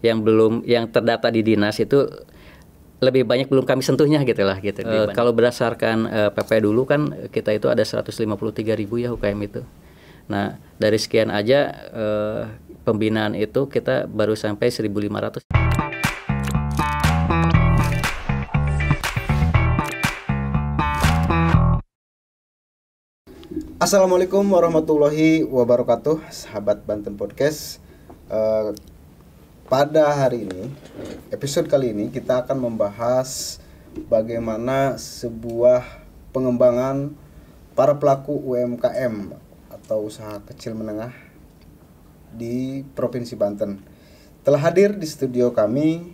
yang terdata di dinas itu lebih banyak belum kami sentuhnya gitu lah gitu. Kalau berdasarkan PP dulu kan kita itu ada 153.000 ya UKM itu. Nah, dari sekian aja pembinaan itu kita baru sampai 1.500. Assalamualaikum warahmatullahi wabarakatuh, sahabat Banten Podcast. Pada hari ini, episode kali ini kita akan membahas bagaimana sebuah pengembangan para pelaku UMKM atau usaha kecil menengah di Provinsi Banten. Telah hadir di studio kami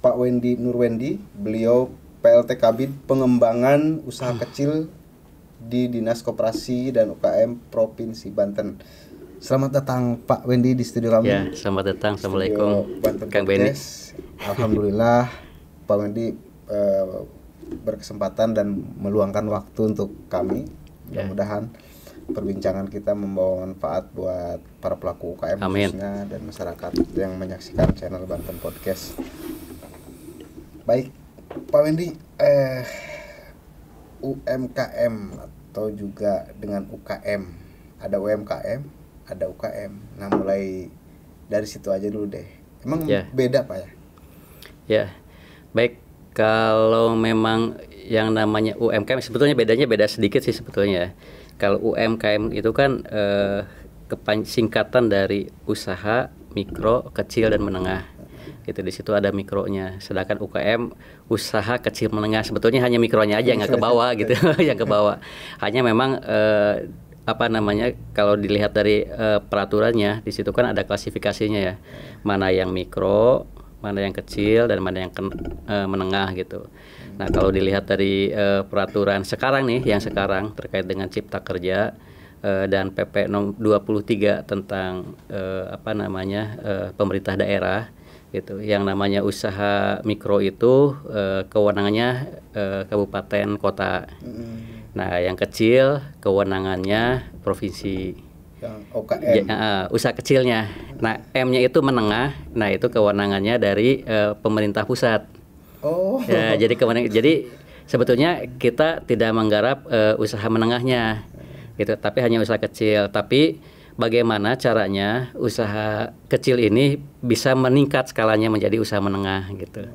Pak Wendy Nurwendi, beliau PLT Kabid Pengembangan Usaha Kecil di Dinas Koperasi dan UKM Provinsi Banten. Selamat datang Pak Wendy di studio kami. Ya, selamat datang. Assalamualaikum Kang Benny. Alhamdulillah Pak Wendy berkesempatan dan meluangkan waktu untuk kami. Mudah-mudahan perbincangan kita membawa manfaat buat para pelaku UKM khususnya dan masyarakat yang menyaksikan channel Banten Podcast. Baik, Pak Wendy, UMKM atau juga dengan UKM, ada UMKM, ada UKM. Nah, mulai dari situ aja dulu deh. Emang beda Pak ya? Ya, baik. Kalau memang yang namanya UMKM sebetulnya beda sedikit sih sebetulnya. Kalau UMKM itu kan singkatan dari usaha mikro, kecil dan menengah. Gitu, di situ ada mikronya. Sedangkan UKM usaha kecil menengah sebetulnya hanya mikronya aja nggak ke bawah gitu, yang ke bawah. Hanya memang kalau dilihat dari peraturannya di situ kan ada klasifikasinya ya. Mana yang mikro, mana yang kecil dan mana yang menengah gitu. Nah, kalau dilihat dari peraturan sekarang nih, yang sekarang terkait dengan Cipta Kerja dan PP 23 tentang pemerintah daerah gitu. Yang namanya usaha mikro itu kewenangannya kabupaten kota. Nah, yang kecil kewenangannya provinsi. Yang UKM. Usaha kecilnya. Nah, M-nya itu menengah. Nah, itu kewenangannya dari pemerintah pusat. Oh. Ya, jadi sebetulnya kita tidak menggarap usaha menengahnya, gitu. Tapi hanya usaha kecil. Tapi bagaimana caranya usaha kecil ini bisa meningkat skalanya menjadi usaha menengah, gitu.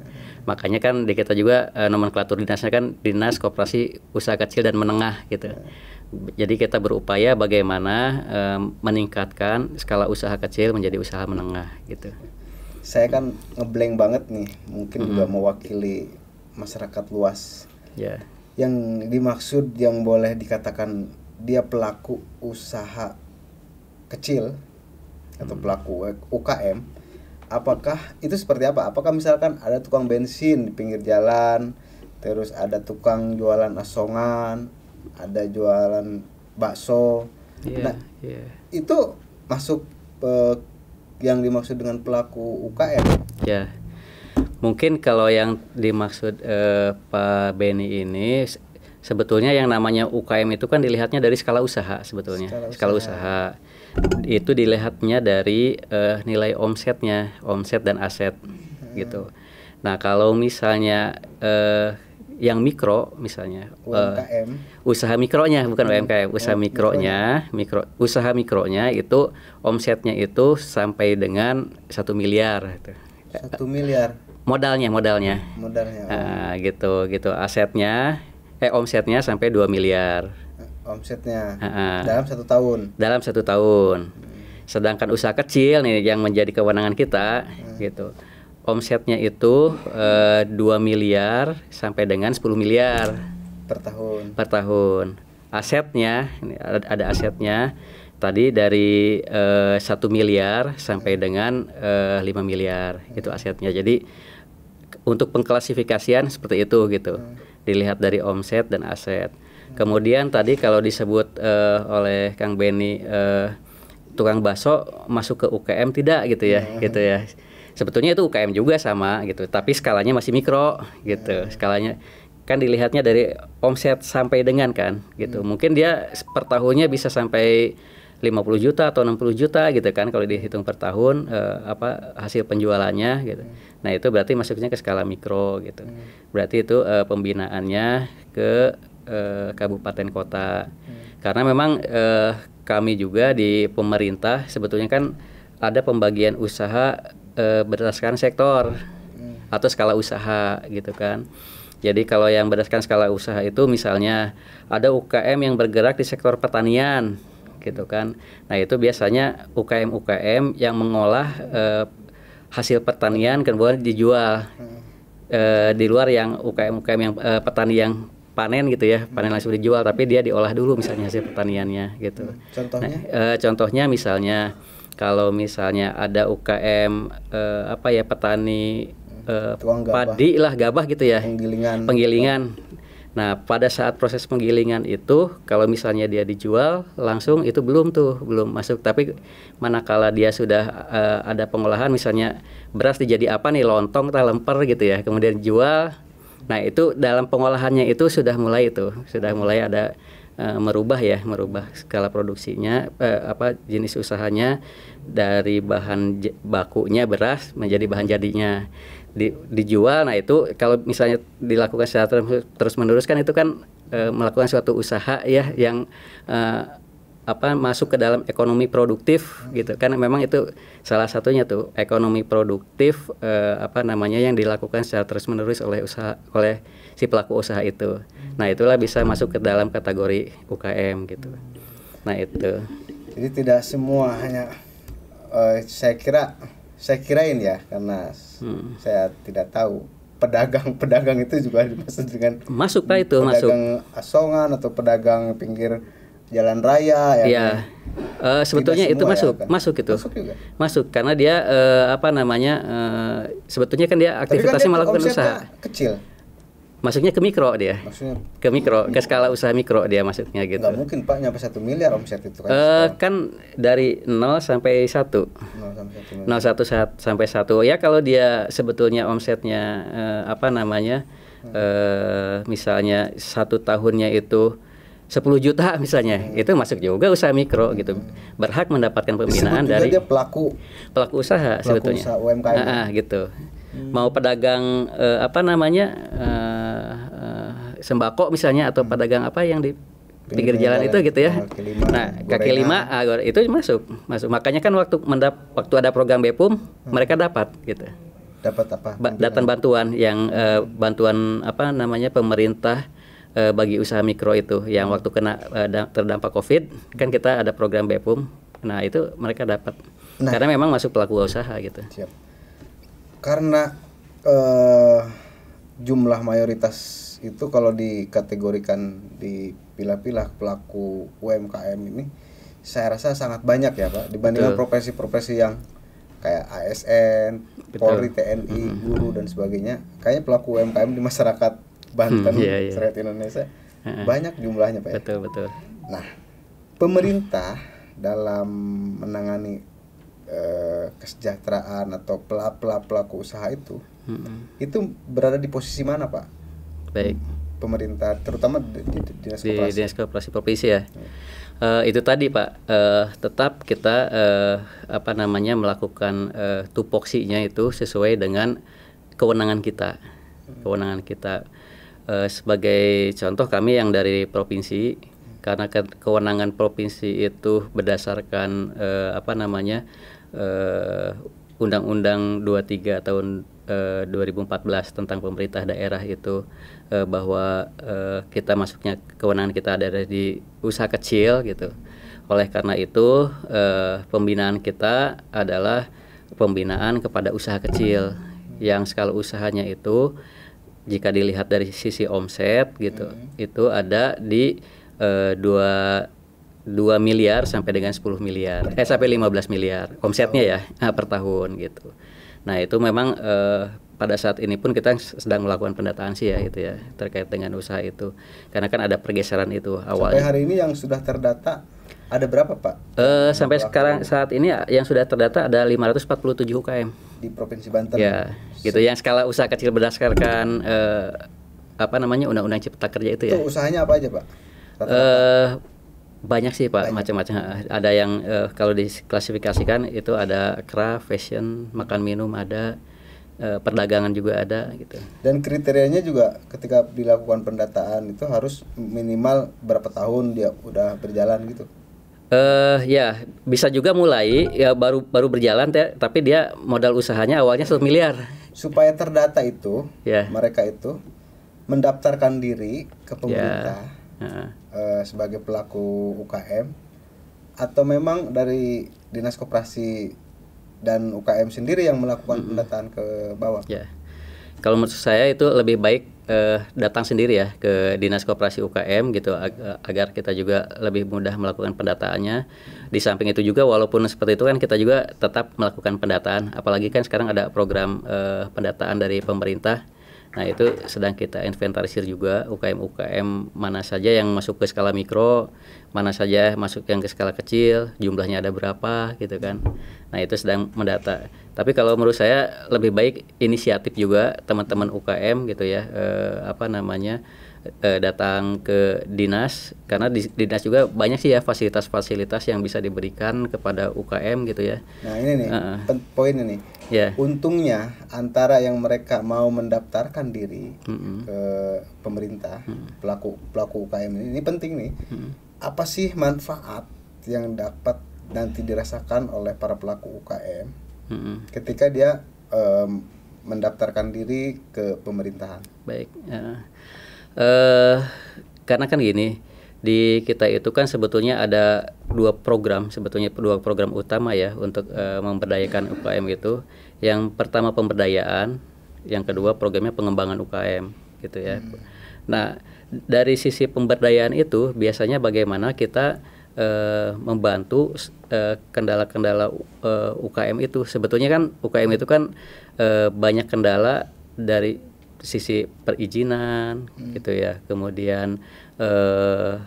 Makanya kan di kita juga nomenklatur dinasnya kan Dinas Koperasi Usaha Kecil dan Menengah gitu. Jadi kita berupaya bagaimana meningkatkan skala usaha kecil menjadi usaha menengah gitu. Saya kan ngeblank banget nih, mungkin juga mewakili masyarakat luas. Ya. Yang dimaksud yang boleh dikatakan dia pelaku usaha kecil atau pelaku UKM, apakah itu seperti apa? Apakah misalkan ada tukang bensin di pinggir jalan, terus ada tukang jualan asongan, ada jualan bakso. Itu masuk yang dimaksud dengan pelaku UKM? Ya, mungkin kalau yang dimaksud Pak Benny ini sebetulnya yang namanya UKM itu kan dilihatnya dari skala usaha sebetulnya. Skala usaha itu dilihatnya dari nilai omsetnya, omset dan aset gitu. Nah, kalau misalnya yang mikro misalnya usaha mikronya bukan UMKM, usaha usaha mikronya itu omsetnya itu sampai dengan 1 miliar gitu. 1 miliar modalnya. Gitu omsetnya sampai 2 miliar. Omsetnya dalam 1 tahun. Dalam 1 tahun. Sedangkan usaha kecil nih yang menjadi kewenangan kita gitu. Omsetnya itu 2 miliar sampai dengan 10 miliar per tahun. Asetnya ini ada asetnya tadi dari 1 miliar sampai dengan 5 miliar itu asetnya. Jadi untuk pengklasifikasian seperti itu gitu. Dilihat dari omset dan aset. Kemudian tadi kalau disebut oleh Kang Benny tukang bakso masuk ke UKM tidak gitu ya. Sebetulnya itu UKM juga sama gitu, tapi skalanya masih mikro gitu. Skalanya kan dilihatnya dari omset sampai dengan kan gitu. Mungkin dia per tahunnya bisa sampai 50 juta atau 60 juta gitu kan kalau dihitung per tahun hasil penjualannya gitu. Nah, itu berarti masuknya ke skala mikro gitu. Berarti itu pembinaannya ke kabupaten kota. Karena memang kami juga di pemerintah sebetulnya kan ada pembagian usaha berdasarkan sektor atau skala usaha gitu kan. Jadi kalau yang berdasarkan skala usaha itu misalnya ada UKM yang bergerak di sektor pertanian gitu kan. Nah, itu biasanya UKM yang mengolah hasil pertanian kemudian dijual di luar yang UKM yang petani yang panen gitu ya, panen langsung dijual, tapi dia diolah dulu misalnya hasil pertaniannya gitu. Contohnya? Nah, contohnya misalnya kalau misalnya ada UKM petani padi lah, gabah gitu ya, penggilingan. Nah, pada saat proses penggilingan itu kalau misalnya dia dijual langsung itu belum masuk, tapi manakala dia sudah ada pengolahan misalnya beras dijadi apa nih, lontong atau lemper gitu ya, kemudian dijual. Nah, itu dalam pengolahannya itu sudah mulai ada merubah skala produksinya, jenis usahanya dari bahan bakunya beras menjadi bahan jadinya dijual. Nah, itu kalau misalnya dilakukan secara terus menerus kan itu kan melakukan suatu usaha ya yang masuk ke dalam ekonomi produktif gitu kan. Memang itu salah satunya tuh ekonomi produktif yang dilakukan secara terus menerus oleh si pelaku usaha itu. Nah, itulah bisa masuk ke dalam kategori UKM gitu. Nah, itu. Jadi tidak semua hanya saya kirain ya, karena saya tidak tahu pedagang itu juga dimaksud dengan masuk Pak, itu pedagang asongan atau pedagang pinggir jalan raya ya. Sebetulnya itu masuk itu. Masuk karena dia sebetulnya kan dia aktivitasnya melakukan usaha kecil. Masuknya ke mikro dia. Ke mikro, ke skala usaha mikro dia masuknya gitu. Nggak mungkin Pak nyampe 1 miliar omset itu kan. Kan dari 0 sampai 1. 0 sampai 1. Ya kalau dia sebetulnya omsetnya misalnya 1 tahunnya itu 10 juta misalnya, itu masuk juga usaha mikro gitu. Berhak mendapatkan pembinaan dari dia pelaku usaha sebetulnya. Usaha UMKM. Gitu. Mau pedagang sembako misalnya atau pedagang yang di pinggir jalan itu gitu ya. Kaki lima itu masuk. Makanya kan waktu ada program BEPUM mereka dapat gitu. Dapat apa? Bantuan yang bantuan pemerintah bagi usaha mikro itu yang waktu kena terdampak COVID kan kita ada program BEPUM. Nah, itu mereka dapat. Karena memang masuk pelaku usaha gitu. Siap. Karena jumlah mayoritas itu kalau dikategorikan dipilah-pilah pelaku UMKM ini saya rasa sangat banyak ya Pak dibandingkan profesi-profesi yang kayak ASN, Polri, TNI, guru dan sebagainya. Kayaknya pelaku UMKM di masyarakat Banten, Serat Indonesia banyak jumlahnya Pak ya. Betul. Nah, pemerintah dalam menangani kesejahteraan atau pelaku usaha itu berada di posisi mana Pak? Baik. Pemerintah terutama di Dinas Koperasi Provinsi ya. Itu tadi Pak, tetap kita melakukan tupoksinya itu sesuai dengan kewenangan kita. Sebagai contoh kami yang dari provinsi, karena kewenangan provinsi itu berdasarkan Undang-Undang 23 tahun 2014 tentang pemerintah daerah itu, bahwa kita masuknya kewenangan kita ada di usaha kecil gitu. Oleh karena itu pembinaan kita adalah pembinaan kepada usaha kecil yang skala usahanya itu jika dilihat dari sisi omset gitu, itu ada di 2 miliar sampai dengan 10 miliar sampai 15 miliar omsetnya ya per tahun gitu. Nah, itu memang pada saat ini pun kita sedang melakukan pendataan sih ya itu ya terkait dengan usaha itu, karena kan ada pergeseran itu awalnya. Sampai hari ini yang sudah terdata ada berapa Pak? Sampai sekarang saat ini yang sudah terdata ada 547 UKM di Provinsi Banten. Ya, gitu yang skala usaha kecil berdasarkan Undang-Undang Cipta Kerja itu ya. Itu usahanya apa aja Pak? Banyak sih Pak, macam-macam. Ada yang kalau diklasifikasikan itu ada craft, fashion, makan minum ada, perdagangan juga ada gitu. Dan kriterianya juga ketika dilakukan pendataan itu harus minimal berapa tahun dia udah berjalan gitu. Ya bisa juga mulai ya baru berjalan tapi dia modal usahanya awalnya 1 miliar. Supaya terdata itu, Ya. mereka itu mendaftarkan diri ke pemerintah Ya. Sebagai pelaku UKM, atau memang dari Dinas Koperasi dan UKM sendiri yang melakukan pendataan ke bawah. Ya. Kalau menurut saya itu lebih baik datang sendiri ya ke Dinas Koperasi UKM gitu agar kita juga lebih mudah melakukan pendataannya. Di samping itu juga walaupun seperti itu kan kita juga tetap melakukan pendataan, apalagi kan sekarang ada program pendataan dari pemerintah. Nah itu sedang kita inventarisir juga UKM-UKM mana saja yang masuk ke skala mikro, mana saja masuk yang ke skala kecil, jumlahnya ada berapa gitu kan. Nah itu sedang mendata. Tapi kalau menurut saya lebih baik inisiatif juga teman-teman UKM gitu ya, datang ke dinas, karena di dinas juga banyak sih ya fasilitas-fasilitas yang bisa diberikan kepada UKM gitu ya. Nah ini nih poin ini. Yeah. Untungnya antara yang mereka mau mendaftarkan diri ke pemerintah, pelaku UKM ini penting nih. Apa sih manfaat yang dapat nanti dirasakan oleh para pelaku UKM ketika dia mendaftarkan diri ke pemerintahan? Baik. Karena kan gini, di kita itu kan sebetulnya ada dua program utama ya untuk memberdayakan UKM itu. Yang pertama pemberdayaan, yang kedua programnya pengembangan UKM gitu ya. Nah dari sisi pemberdayaan itu biasanya bagaimana kita membantu kendala-kendala UKM itu. Sebetulnya kan UKM itu kan banyak kendala dari sisi perizinan gitu ya, kemudian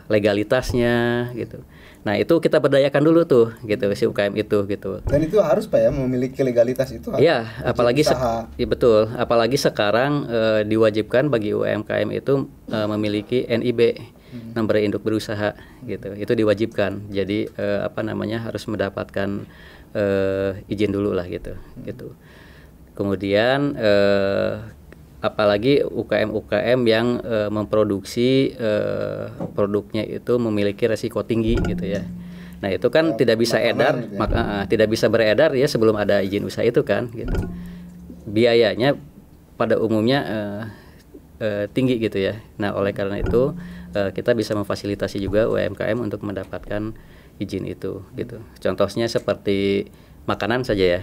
legalitasnya gitu. Nah itu kita berdayakan dulu tuh gitu si UKM itu gitu. Dan itu harus Pak ya memiliki legalitas itu. Ya apalagi ya betul, apalagi sekarang diwajibkan bagi UMKM itu memiliki NIB, nomor induk berusaha gitu. Itu diwajibkan. Jadi harus mendapatkan izin dulu lah gitu. Kemudian apalagi UKM yang memproduksi produknya itu memiliki resiko tinggi gitu ya. Nah itu kan tidak bisa edar, gitu ya. Tidak bisa beredar ya sebelum ada izin usaha itu kan gitu. Biayanya pada umumnya tinggi gitu ya. Nah oleh karena itu kita bisa memfasilitasi juga UMKM untuk mendapatkan izin itu gitu. Contohnya seperti makanan saja ya,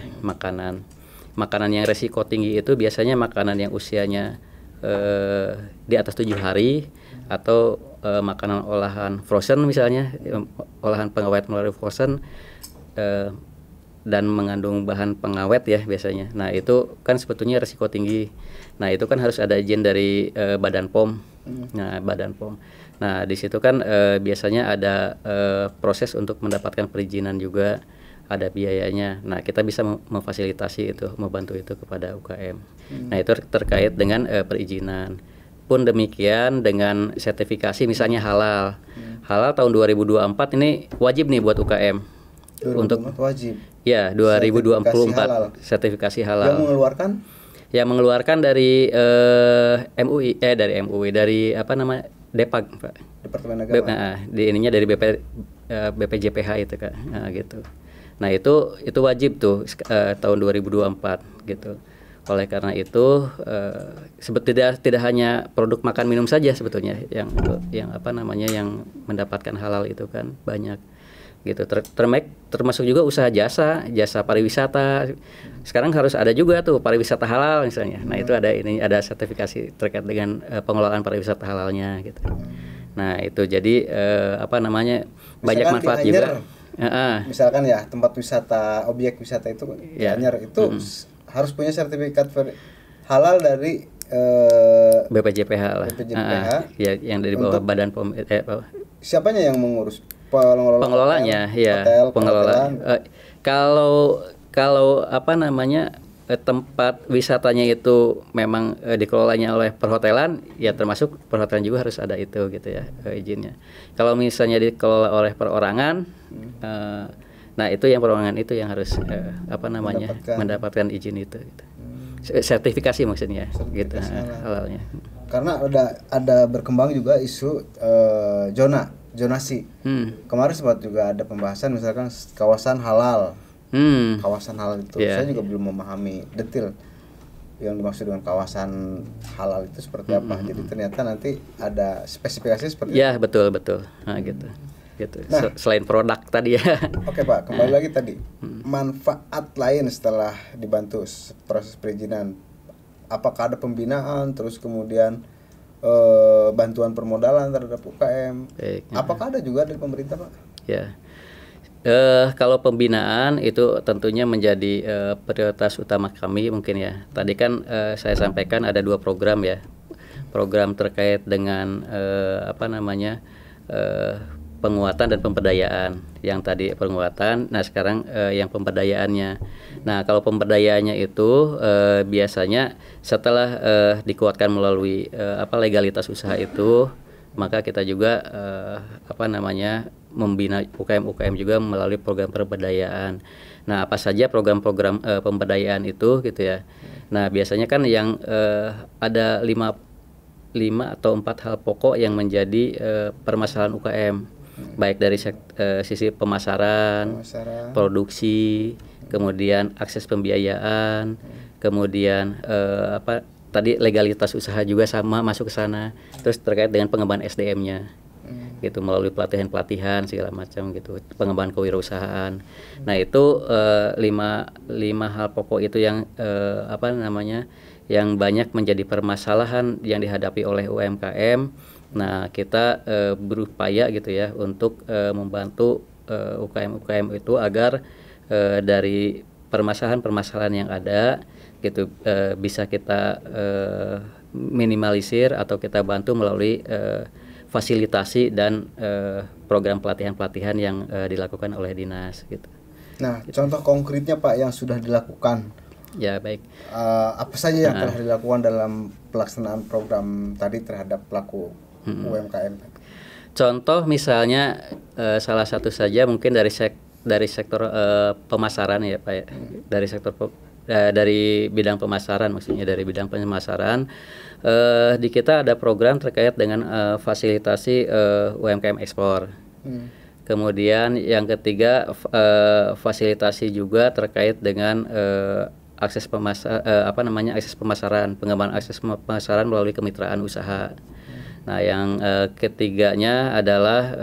makanan yang resiko tinggi itu biasanya makanan yang usianya di atas 7 hari atau makanan olahan frozen misalnya, olahan pengawet melalui frozen dan mengandung bahan pengawet ya biasanya. Nah itu kan sebetulnya resiko tinggi. Nah itu kan harus ada izin dari Badan POM. Nah Badan POM. Nah di situ kan biasanya ada proses untuk mendapatkan perizinan juga. Ada biayanya. Nah, kita bisa memfasilitasi itu, membantu itu kepada UKM. Nah, itu terkait dengan perizinan. Pun demikian dengan sertifikasi misalnya halal. Halal tahun 2024 ini wajib nih buat UKM. 2024 untuk wajib. Ya, 2024 sertifikasi halal. Yang mengeluarkan dari MUI dari Depag, Pak. Departemen Agama. Di ininya dari BPJPH itu, Kak. Nah, gitu. Nah itu wajib tuh tahun 2024 gitu. Oleh karena itu sebetulnya tidak hanya produk makan minum saja sebetulnya yang mendapatkan halal itu kan banyak gitu. Termasuk juga usaha jasa pariwisata. Sekarang harus ada juga tuh pariwisata halal misalnya. Nah itu ada sertifikasi terkait dengan pengelolaan pariwisata halalnya gitu. Nah itu jadi banyak manfaat juga. Misalkan ya tempat wisata, objek wisata itu Anyar itu harus punya sertifikat halal dari BPJPH lah. Ya, yang dari bawah Badan POM. Siapanya yang mengurus? Pengelolanya, ya. Pengelolaan. Kalau tempat wisatanya itu memang dikelolanya oleh perhotelan, ya termasuk perhotelan juga harus ada itu gitu ya izinnya. Kalau misalnya dikelola oleh perorangan, nah itu yang perorangan itu yang harus mendapatkan izin itu. Gitu. Sertifikasi maksudnya, gitu halalnya. Karena ada berkembang juga isu zonasi. Kemarin sempat juga ada pembahasan misalkan kawasan halal. Kawasan halal itu saya juga belum memahami detail yang dimaksud dengan kawasan halal itu seperti apa. Jadi ternyata nanti ada spesifikasi seperti ya, itu. Betul. Nah, gitu. Nah, selain produk tadi ya. Oke Pak, kembali lagi tadi. Manfaat lain setelah dibantu proses perizinan. Apakah ada pembinaan, terus kemudian bantuan permodalan terhadap UKM? Apakah ada juga dari pemerintah Pak? Ya. Kalau pembinaan itu tentunya menjadi prioritas utama kami mungkin ya. Tadi kan saya sampaikan ada 2 program ya. Program terkait dengan penguatan dan pemberdayaan. Yang tadi penguatan, nah sekarang yang pemberdayaannya. Nah kalau pemberdayaannya itu biasanya setelah dikuatkan melalui legalitas usaha itu, maka kita juga membina UKM juga melalui program pemberdayaan. Nah, apa saja program-program pemberdayaan itu gitu ya. Nah, biasanya kan yang ada 5 atau 4 hal pokok yang menjadi permasalahan UKM. Baik dari sisi pemasaran, produksi, kemudian akses pembiayaan, kemudian tadi legalitas usaha juga sama masuk ke sana. Terus terkait dengan pengembangan SDM-nya. Gitu melalui pelatihan segala macam gitu, pengembangan kewirausahaan. Nah, itu 5 hal pokok itu yang yang banyak menjadi permasalahan yang dihadapi oleh UMKM. Nah, kita berupaya gitu ya untuk membantu UKM itu agar dari permasalahan yang ada gitu bisa kita minimalisir atau kita bantu melalui fasilitasi dan program pelatihan yang dilakukan oleh dinas gitu. Nah, contoh konkretnya Pak yang sudah dilakukan. Ya, baik. Apa saja yang telah dilakukan dalam pelaksanaan program tadi terhadap pelaku UMKM? Contoh misalnya salah satu saja mungkin dari sektor pemasaran ya Pak ya. Dari sektor dari bidang pemasaran, maksudnya dari bidang pemasaran di kita ada program terkait dengan fasilitasi UMKM ekspor. Kemudian yang ketiga fasilitasi juga terkait dengan akses pemasaran, pengembangan akses pemasaran melalui kemitraan usaha. Nah, yang ketiganya adalah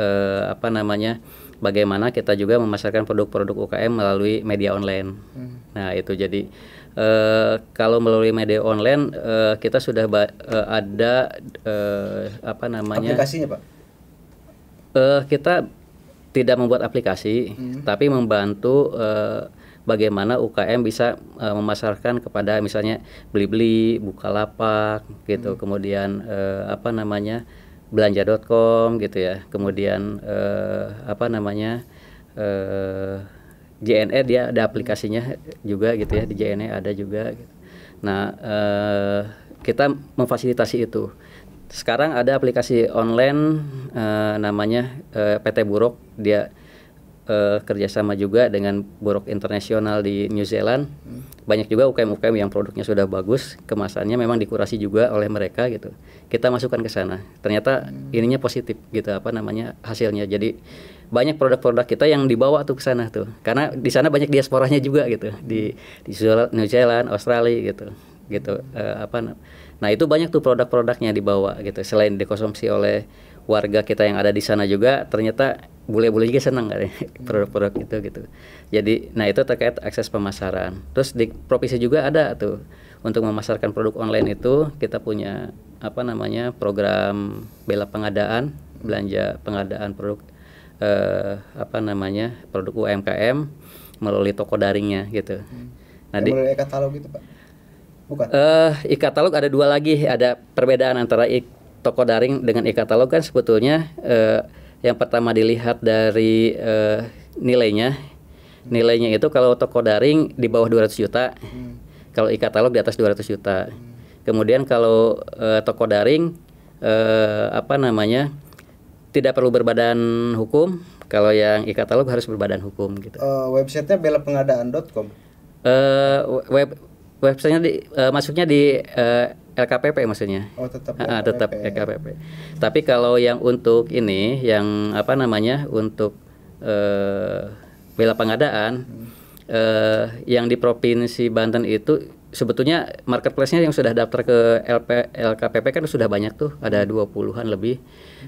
bagaimana kita juga memasarkan produk-produk UKM melalui media online. Nah, itu jadi kalau melalui media online kita sudah ada aplikasinya Pak? Kita tidak membuat aplikasi, tapi membantu bagaimana UKM bisa memasarkan kepada misalnya Blibli, Bukalapak gitu, kemudian belanja.com gitu ya, kemudian JNE dia ada aplikasinya juga gitu ya, di JNE ada juga gitu. Nah, kita memfasilitasi itu. Sekarang ada aplikasi online namanya PT Buruk, dia kerjasama juga dengan Buruk Internasional di New Zealand. Banyak juga UKM-UKM yang produknya sudah bagus, kemasannya memang dikurasi juga oleh mereka gitu. Kita masukkan ke sana. Ternyata ininya positif gitu hasilnya. Jadi banyak produk-produk kita yang dibawa tuh ke sana tuh. Karena di sana banyak diasporanya juga gitu. Di New Zealand, Australia gitu. Nah, itu banyak tuh produk-produknya dibawa gitu. Selain dikonsumsi oleh warga kita yang ada di sana juga, ternyata bule-bule juga senang kan produk-produk itu gitu. Jadi, nah itu terkait akses pemasaran. Terus di provinsi juga ada tuh untuk memasarkan produk online itu kita punya program bela pengadaan, belanja pengadaan produk produk UMKM melalui toko daringnya gitu. Nah, melalui e-katalog itu Pak? Bukan. E-katalog ada 2 lagi, ada perbedaan antara toko daring dengan e-katalog kan sebetulnya yang pertama dilihat dari nilainya itu kalau toko daring di bawah 200 juta Kalau e-katalog di atas 200 juta. Kemudian kalau toko daring apa namanya tidak perlu berbadan hukum. Kalau yang e-katalog harus berbadan hukum gitu. Websitenya belapengadaan.com. Websitenya masuknya di LKPP maksudnya. Oh, tetap tetap LKPP. Tapi kalau yang untuk ini, yang apa namanya, untuk bela pengadaan, yang di Provinsi Banten itu sebetulnya marketplace-nya yang sudah daftar ke LKPP kan sudah banyak tuh, ada 20-an lebih.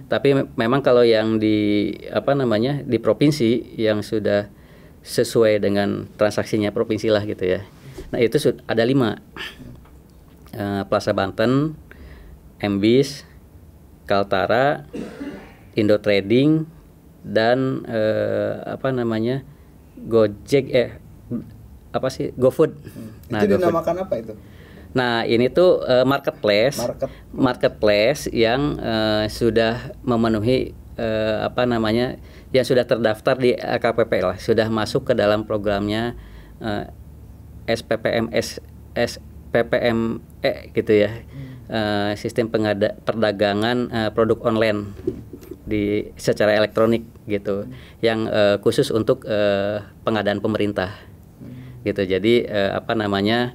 Tapi memang kalau yang di apa namanya, di provinsi yang sudah sesuai dengan transaksinya provinsi lah gitu ya. Nah, itu ada 5. Plaza Banten, MBIS, Kaltara, Indo Trading, dan apa namanya, Gojek GoFood. Nah, itu dinamakan apa itu? Nah, ini tuh marketplace yang sudah memenuhi apa namanya, yang sudah terdaftar di LKPP lah, sudah masuk ke dalam programnya SPPME gitu ya, sistem perdagangan produk online secara elektronik gitu, yang khusus untuk pengadaan pemerintah gitu. Jadi apa namanya,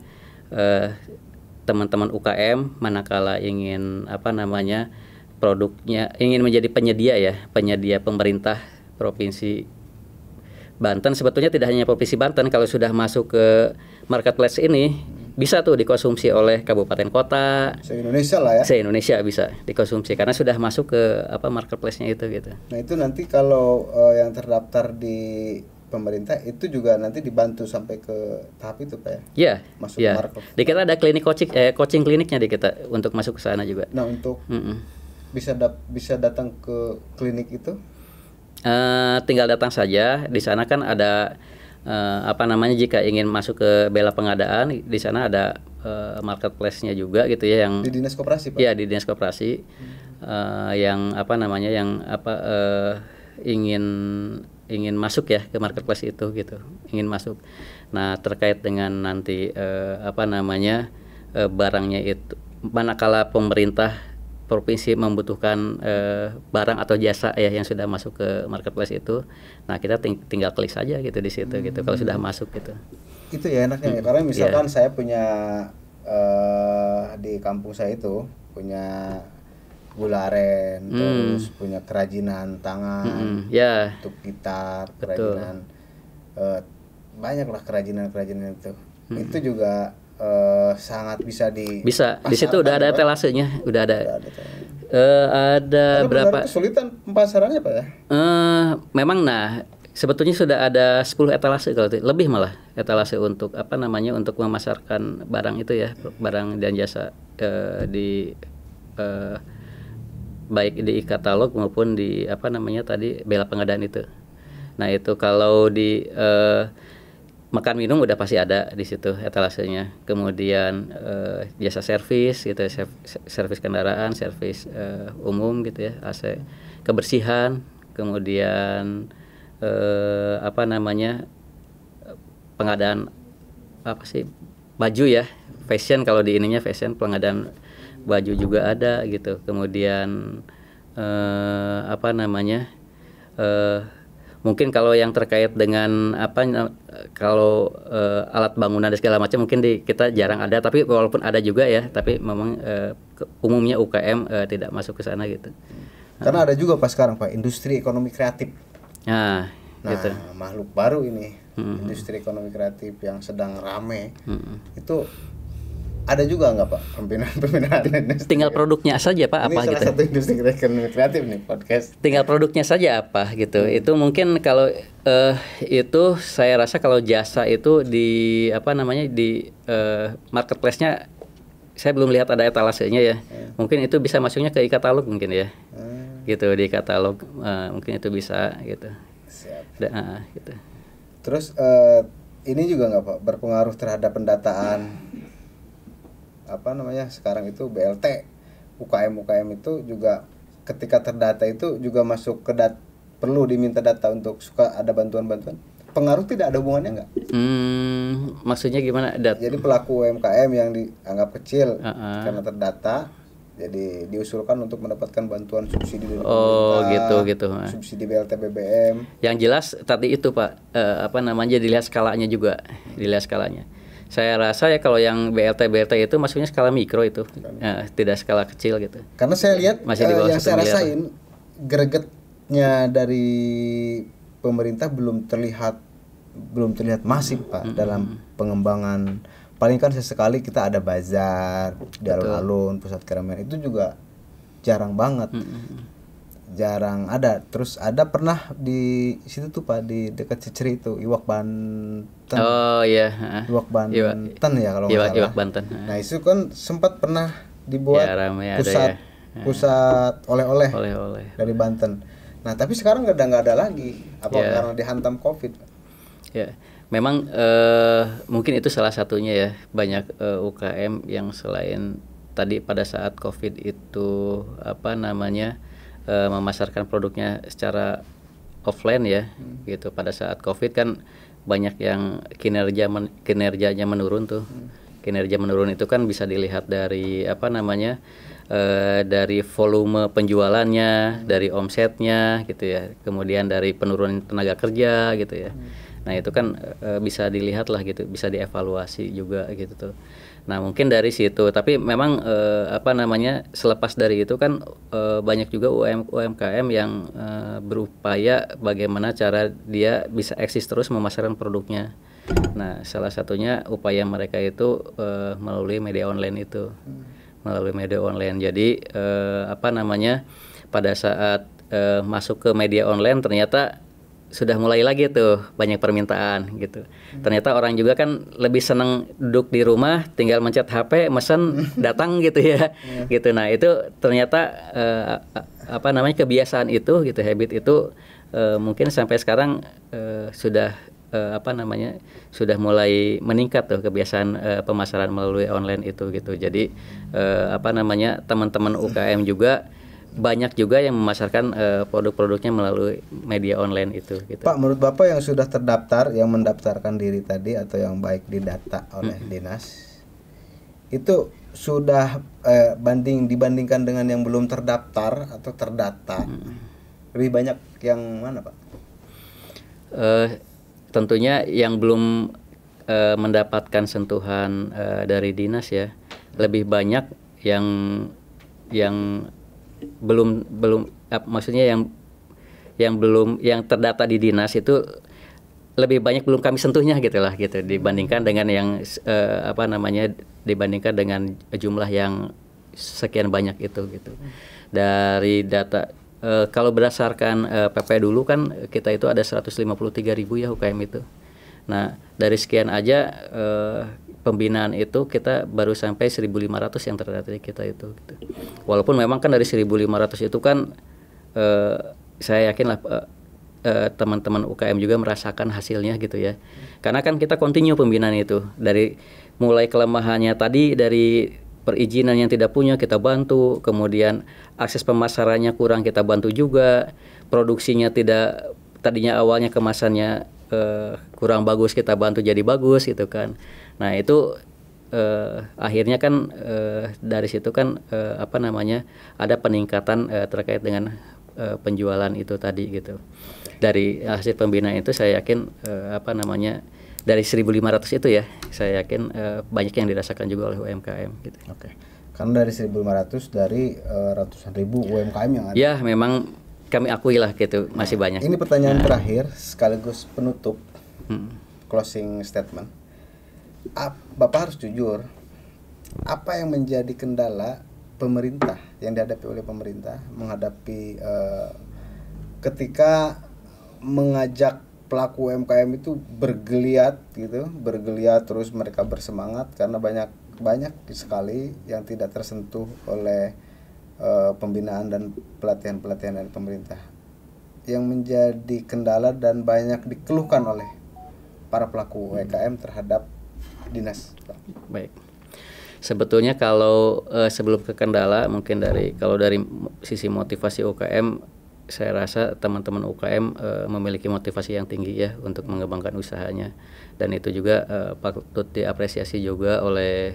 teman-teman UKM manakala ingin apa namanya, produknya ingin menjadi penyedia pemerintah Provinsi Banten, sebetulnya tidak hanya Provinsi Banten, kalau sudah masuk ke marketplace ini bisa tuh dikonsumsi oleh kabupaten kota, se-Indonesia lah ya. Se-Indonesia bisa dikonsumsi karena sudah masuk ke apa marketplace-nya itu gitu. Nah, itu nanti kalau yang terdaftar di pemerintah itu juga nanti dibantu sampai ke tahap itu Pak ya? Iya. Masuk ya. market. Di kita ada klinik coaching kliniknya di kita untuk masuk ke sana juga. Nah, untuk bisa datang ke klinik itu? Tinggal datang saja. Di sana kan ada apa namanya, jika ingin masuk ke bela pengadaan, di sana ada marketplace-nya juga gitu ya, yang di Dinas Koperasi Pak? Iya, di Dinas Koperasi. Yang apa namanya, yang apa ingin masuk ya ke marketplace itu gitu, ingin masuk. Nah, terkait dengan nanti apa namanya, barangnya itu, manakala pemerintah provinsi membutuhkan barang atau jasa ya yang sudah masuk ke marketplace itu, nah kita tinggal klik saja gitu di situ gitu kalau sudah masuk gitu. Itu ya enaknya ya, karena misalkan saya punya di kampung saya itu punya gula aren, terus punya kerajinan tangan, untuk gitar, kerajinan, banyaklah kerajinan itu. Itu juga sangat bisa di situ udah ada etalasenya, udah ada. Ada berapa? Kesulitan pemasarannya Pak ya? Memang sebetulnya sudah ada 10 etalase, kalau lebih malah etalase untuk apa namanya, untuk memasarkan barang itu ya, barang dan jasa di baik di e-katalog maupun di apa namanya tadi bela pengadaan itu. Nah, itu kalau di makan minum udah pasti ada di situ etalasenya. Kemudian jasa servis gitu, servis kendaraan, servis umum gitu ya, AC, kebersihan, kemudian apa namanya, pengadaan apa sih, baju ya, fashion, kalau di ininya fashion, pengadaan baju juga ada gitu. Kemudian apa namanya, mungkin kalau yang terkait dengan apa, kalau alat bangunan dan segala macam mungkin kita jarang ada, tapi walaupun ada juga ya, tapi memang umumnya UKM tidak masuk ke sana gitu. Karena ada juga Pak sekarang Pak industri ekonomi kreatif. Nah gitu. Makhluk baru ini, industri ekonomi kreatif yang sedang rame. Itu ada juga nggak Pak pembinaan? Tinggal produknya saja Pak, apa ini gitu. Salah satu industri ekonomi kreatif nih podcast. Tinggal produknya saja apa gitu. Itu mungkin kalau itu saya rasa kalau jasa itu di apa namanya, di marketplace-nya saya belum lihat ada etalasenya ya. Mungkin itu bisa masuknya ke e-katalog mungkin ya. Gitu, di katalog mungkin itu bisa gitu. Siap. Gitu. Terus ini juga nggak Pak berpengaruh terhadap pendataan apa namanya sekarang itu BLT, UKM itu juga ketika terdata itu juga masuk ke perlu diminta data untuk suka ada bantuan-bantuan? pengaruh tidak ada hubungannya nggak? Maksudnya gimana? Jadi pelaku UMKM yang dianggap kecil karena terdata, jadi diusulkan untuk mendapatkan bantuan subsidi dari pemerintah. Gitu. Subsidi BLT BBM. Yang jelas tadi itu Pak, dilihat skalanya juga, dilihat skalanya. Saya rasa ya kalau yang BLT itu maksudnya skala mikro itu, tidak skala kecil gitu. Karena saya lihat masih di bawah yang saya rasain gregetnya dari pemerintah belum terlihat masif Pak dalam pengembangan. Paling kan sesekali kita ada bazar di alun-alun, pusat keramaian, itu juga jarang banget. Jarang ada. Terus ada pernah di situ tuh Pak, di dekat Ciceri itu, Iwak Banten. Oh iya. Iwak Banten ya kalau nggak salah. Iwak Banten. Nah itu kan sempat pernah dibuat pusat oleh-oleh dari Banten. Nah tapi sekarang nggak ada lagi. Apa karena dihantam COVID? Ya, memang mungkin itu salah satunya ya, banyak UKM yang selain tadi pada saat COVID itu memasarkan produknya secara offline ya, gitu. Pada saat COVID kan banyak yang kinerjanya menurun tuh. Kinerja menurun itu kan bisa dilihat dari dari volume penjualannya, dari omsetnya gitu ya, kemudian dari penurunan tenaga kerja gitu ya. Nah itu kan bisa dilihat lah gitu, bisa dievaluasi juga gitu tuh. Nah mungkin dari situ, tapi memang selepas dari itu kan banyak juga UMKM yang berupaya bagaimana cara dia bisa eksis terus memasarkan produknya. Nah salah satunya upaya mereka itu melalui media online itu, melalui media online. Jadi pada saat masuk ke media online ternyata sudah mulai lagi tuh banyak permintaan gitu. Ternyata orang juga kan lebih senang duduk di rumah, tinggal mencet HP, mesen, datang gitu ya. Gitu. Nah, itu ternyata kebiasaan itu gitu, habit itu mungkin sampai sekarang sudah sudah mulai meningkat tuh kebiasaan pemasaran melalui online itu gitu. Jadi teman-teman UKM juga banyak juga yang memasarkan produk-produknya melalui media online itu gitu. Pak, menurut Bapak yang sudah terdaftar, yang mendaftarkan diri tadi atau yang baik didata oleh dinas, itu sudah dibandingkan dengan yang belum terdaftar atau terdata, lebih banyak yang mana Pak? Tentunya yang belum mendapatkan sentuhan dari dinas ya, lebih banyak yang belum maksudnya yang belum, yang terdata di dinas itu lebih banyak belum kami sentuhnya gitulah gitu, dibandingkan dengan yang dibandingkan dengan jumlah yang sekian banyak itu gitu. Dari data kalau berdasarkan PP dulu kan kita itu ada 153.000 ya UKM itu. Nah dari sekian aja pembinaan itu kita baru sampai 1.500 yang terdata di kita itu gitu. Walaupun memang kan dari 1.500 itu kan saya yakin lah teman-teman UKM juga merasakan hasilnya gitu ya. Karena kan kita continue pembinaan itu, dari mulai kelemahannya tadi, dari perizinan yang tidak punya kita bantu, kemudian akses pemasarannya kurang kita bantu juga, produksinya tidak, tadinya awalnya kemasannya kurang bagus kita bantu jadi bagus gitu kan. Nah itu akhirnya kan dari situ kan ada peningkatan terkait dengan penjualan itu tadi gitu. Dari hasil pembinaan itu saya yakin dari 1.500 itu ya, saya yakin banyak yang dirasakan juga oleh UMKM gitu. Oke. Karena dari 1.500 dari ratusan ribu UMKM yang ada. Ya memang kami akui lah gitu, masih banyak. Ini pertanyaan terakhir sekaligus penutup, closing statement. Bapak harus jujur, apa yang menjadi kendala pemerintah yang dihadapi oleh pemerintah menghadapi ketika mengajak pelaku UMKM itu bergeliat terus mereka bersemangat, karena banyak sekali yang tidak tersentuh oleh pembinaan dan pelatihan dari pemerintah, yang menjadi kendala dan banyak dikeluhkan oleh para pelaku UMKM terhadap dinas. Baik. Sebetulnya kalau sebelum ke kendala, mungkin dari sisi motivasi UKM, saya rasa teman-teman UKM memiliki motivasi yang tinggi ya untuk mengembangkan usahanya, dan itu juga patut diapresiasi juga oleh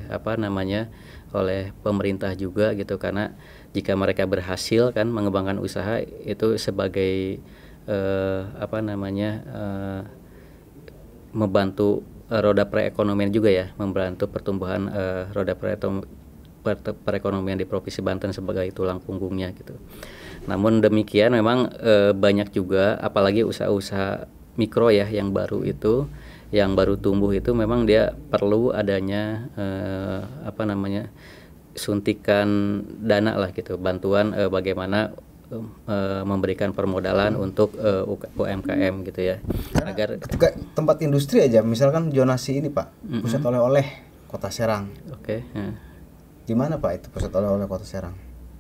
oleh pemerintah juga gitu, karena jika mereka berhasil kan mengembangkan usaha itu sebagai membantu roda perekonomian juga ya, membantu pertumbuhan roda perekonomian di Provinsi Banten sebagai tulang punggungnya gitu. Namun demikian memang banyak juga apalagi usaha-usaha mikro ya yang baru itu, yang baru tumbuh itu memang dia perlu adanya suntikan dana lah gitu, bantuan bagaimana memberikan permodalan untuk UMKM gitu ya. Karena agar ketika tempat industri aja misalkan zonasi ini Pak, pusat oleh-oleh Kota Serang. Oke. Di mana Pak itu pusat oleh-oleh Kota Serang?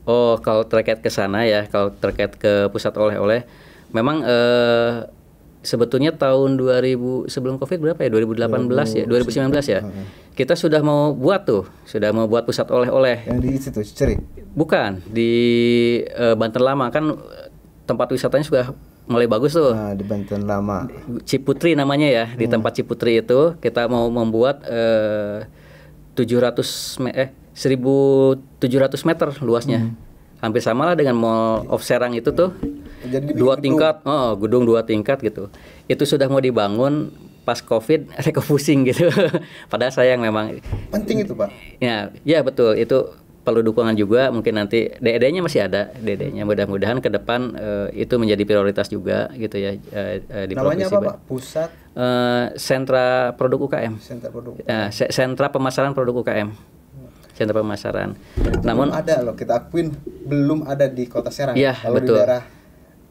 Oh, kalau terkait ke sana ya, kalau terkait ke pusat oleh-oleh, memang sebetulnya tahun 2000 sebelum Covid berapa ya? 2018 ya, 2019 ya. Kita sudah mau buat pusat oleh-oleh. Yang di situ Ceri? Bukan, di Banten Lama kan tempat wisatanya sudah mulai bagus tuh. Nah, di Banten Lama. Ciputri namanya ya, di tempat Ciputri itu kita mau membuat 1.700 meter luasnya. Hampir sama lah dengan Mall of Serang itu tuh. Jadi 2 tingkat, gedung 2 tingkat gitu. Itu sudah mau dibangun pas Covid, refocusing gitu. Padahal sayang memang. Penting itu Pak. Ya betul, itu perlu dukungan juga. Mungkin nanti DD-nya masih ada, DD-nya mudah-mudahan ke depan itu menjadi prioritas juga gitu ya di namanya provinsi. Apa Pak? Pusat Sentra Produk UKM. Sentra Produk UKM. Sentra Pemasaran Produk UKM. Sentra pemasaran. Namun ada loh, kita akuin belum ada di Kota Serang. Ya, kalau betul. Di daerah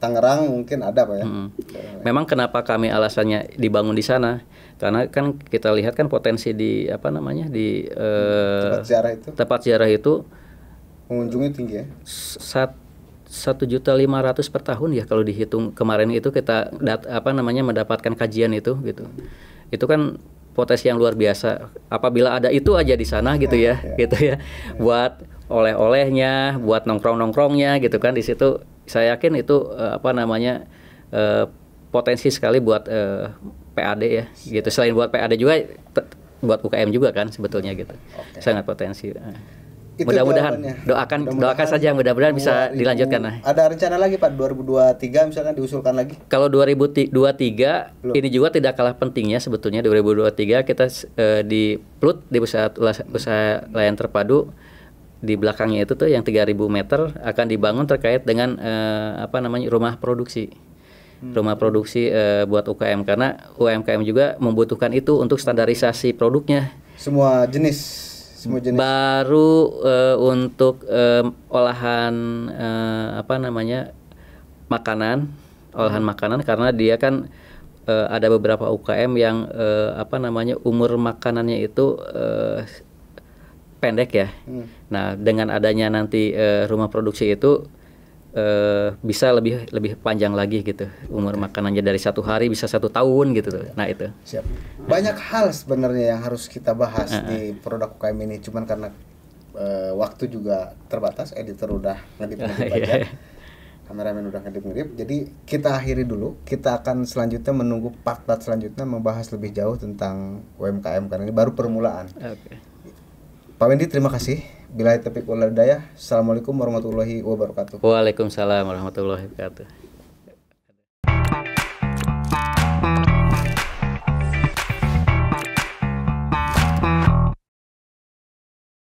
Tangerang mungkin ada Pak ya. Memang kenapa kami alasannya dibangun di sana? Karena kan kita lihat kan potensi di tempat ziarah itu pengunjungnya tinggi ya. 1.500.000 per tahun ya kalau dihitung kemarin itu kita mendapatkan kajian itu gitu. Itu kan potensi yang luar biasa. Apabila ada itu aja di sana gitu ya. Gitu ya. Buat oleh-olehnya, buat nongkrong-nongkrongnya gitu kan di situ. Saya yakin itu potensi sekali buat PAD ya gitu. Selain buat PAD juga buat UKM juga kan sebetulnya gitu. Sangat potensi. Mudah-mudahan doakan saja, mudah-mudahan bisa dilanjutkan. Ada rencana lagi Pak 2023 misalkan diusulkan lagi? Kalau 2023 ini juga tidak kalah pentingnya sebetulnya. 2023 kita di PLUT, di usaha layanan terpadu, di belakangnya itu tuh yang 3.000 meter akan dibangun terkait dengan rumah produksi. Rumah produksi buat UKM, karena UMKM juga membutuhkan itu untuk standarisasi produknya. Semua jenis. Baru untuk olahan makanan, karena dia kan ada beberapa UKM yang umur makanannya itu pendek ya. Nah, dengan adanya nanti rumah produksi itu bisa lebih panjang lagi gitu umur makanannya, dari 1 hari bisa 1 tahun gitu. Nah itu. Siap. Banyak hal sebenarnya yang harus kita bahas di produk UKM ini, cuman karena waktu juga terbatas, editor udah ngedip-ngedip aja, kameramen udah ngedip-ngedip, jadi kita akhiri dulu. Kita akan selanjutnya menunggu part selanjutnya membahas lebih jauh tentang UMKM, karena ini baru permulaan. Pak Wendy, terima kasih. Billahi taufiq wal hidayah. Assalamualaikum warahmatullahi wabarakatuh. Waalaikumsalam warahmatullahi wabarakatuh.